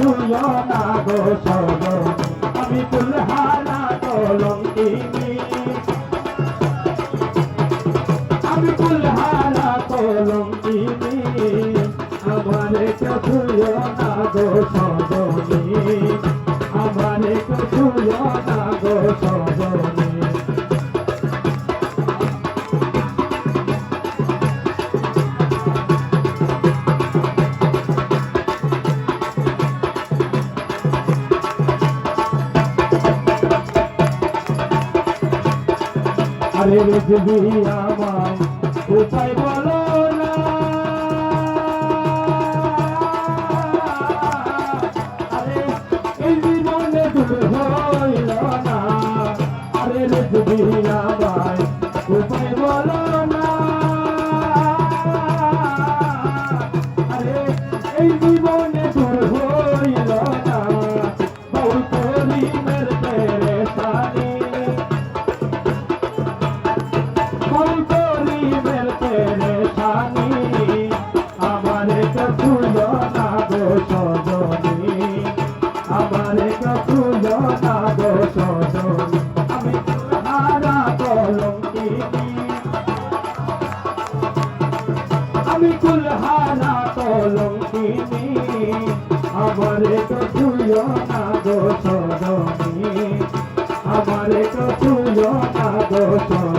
ছুঁয়ো না গো সজনী আমি কুলহারা কলঙ্কিনী আমি কুলহারা কলঙ্কিনী আমারে ছুঁয়ো না গো সজনী আমারে ছুঁয়ো না গো সজনী আরে রেজবি আমায় উপায় বলো না আরে এই জীবনে দূর হইল না আরে রেজবি আমায় উপায় বলো না আরে এই জীবনে দূর হইল না বহু করিমের পেরেশানি আমারে ছুঁয়ো না গো সজনী আমারে ছুঁয়ো না গো সজনী আমি কুলহারা কলঙ্কিনী আমি কুলহারা কলঙ্কিনী আমারে ছুঁয়ো না গো সজনী আমারে ছুঁয়ো না গো সজনী